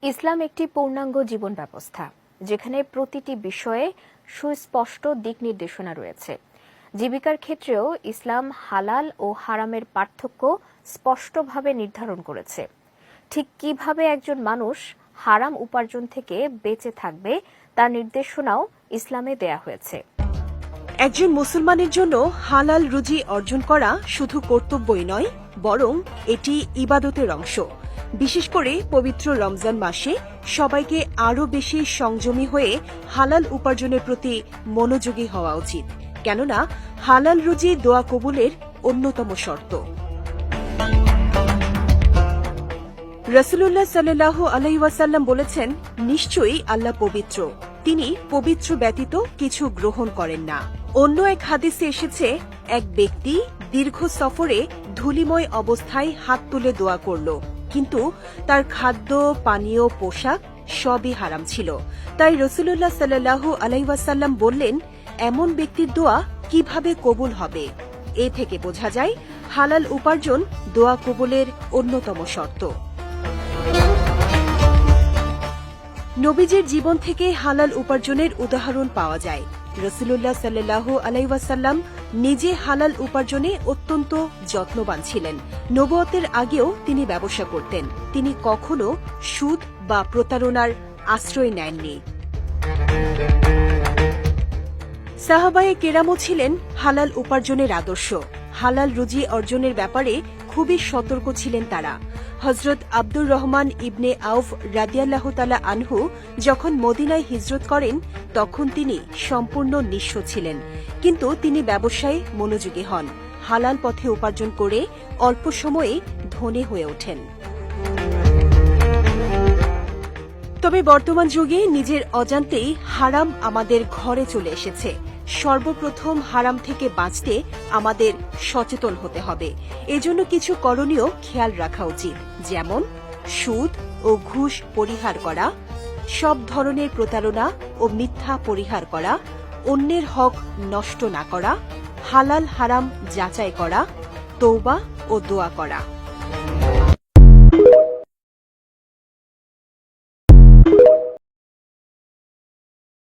ইসলাম একটি পূর্ণাঙ্গ জীবন ব্যবস্থা, যেখানে প্রতিটি বিষয়ে সুস্পষ্ট দিক নির্দেশনা রয়েছে। জীবিকার ক্ষেত্রেও ইসলাম হালাল ও হারামের পার্থক্য স্পষ্টভাবে নির্ধারণ করেছে। ঠিক কিভাবে একজন মানুষ হারাম উপার্জন থেকে বেঁচে থাকবে তার নির্দেশনাও ইসলামে দেয়া হয়েছে। একজন মুসলমানের জন্য হালাল রুজি অর্জন করা শুধু কর্তব্যই নয়, বরং এটি ইবাদতের অংশ। বিশেষ করে পবিত্র রমজান মাসে সবাইকে আরও বেশি সংযমী হয়ে হালাল উপার্জনের প্রতি মনোযোগী হওয়া উচিত, কেননা হালাল রুজি দোয়া কবুলের অন্যতম শর্ত। রাসূলুল্লাহ সাল্লাল্লাহু আলাইহি ওয়াসাল্লাম বলেছেন, নিশ্চয়ই আল্লাহ পবিত্র, তিনি পবিত্র ব্যতীত কিছু গ্রহণ করেন না। অন্য এক হাদিসে এসেছে, এক ব্যক্তি দীর্ঘ সফরে ধূলিময় অবস্থায় হাত তুলে দোয়া করল, কিন্তু তার খাদ্য, পানীয়, পোশাক সবই হারাম ছিল। তাই রাসূলুল্লাহ সাল্লাল্লাহু আলাইহি ওয়াসাল্লাম বললেন, এমন ব্যক্তির দোয়া কিভাবে কবুল হবে? এ থেকে বোঝা যায় হালাল উপার্জন দোয়া কবুলের অন্যতম শর্ত। নবীজির জীবন থেকে হালাল উপার্জনের উদাহরণ পাওয়া যায়। রাসূলুল্লাহ সাল্লাল্লাহু আলাইহি ওয়াসাল্লাম নিজে হালাল উপার্জনে অত্যন্ত যত্নবান ছিলেন। নবুয়তের আগেও তিনি ব্যবসা করতেন। তিনি কখনো সুদ বা প্রতারণার আশ্রয় নেননি। সাহাবায়ে কেরামও ছিলেন হালাল উপার্জনের আদর্শ। হালাল রুজি অর্জনের ব্যাপারে খুবই সতর্ক ছিলেন তারা। হযরত আব্দুর রহমান ইবনে আউফ রাদিয়াল্লাহু তাআলা আনহু যখন মদিনায় হিজরত করেন, তখন তিনি সম্পূর্ণ নিঃস্ব ছিলেন, কিন্তু তিনি ব্যবসায়ে মনোযোগী হন। হালাল পথে উপার্জন করে অল্প সময়ে ধনী হয়ে ওঠেন। তবে বর্তমান যুগে নিজের অজান্তেই হারাম আমাদের ঘরে চলে এসেছে। সর্বপ্রথম হারাম থেকে বাঁচতে আমাদের সচেতন হতে হবে। এজন্য কিছু করণীয় খেয়াল রাখা উচিত, যেমন সুদ ও ঘুষ পরিহার করা, সব ধরনের প্রতারণা ও মিথ্যা পরিহার করা, অন্যের হক নষ্ট না করা, হালাল হারাম যাচাই করা, তওবা ও দোয়া করা।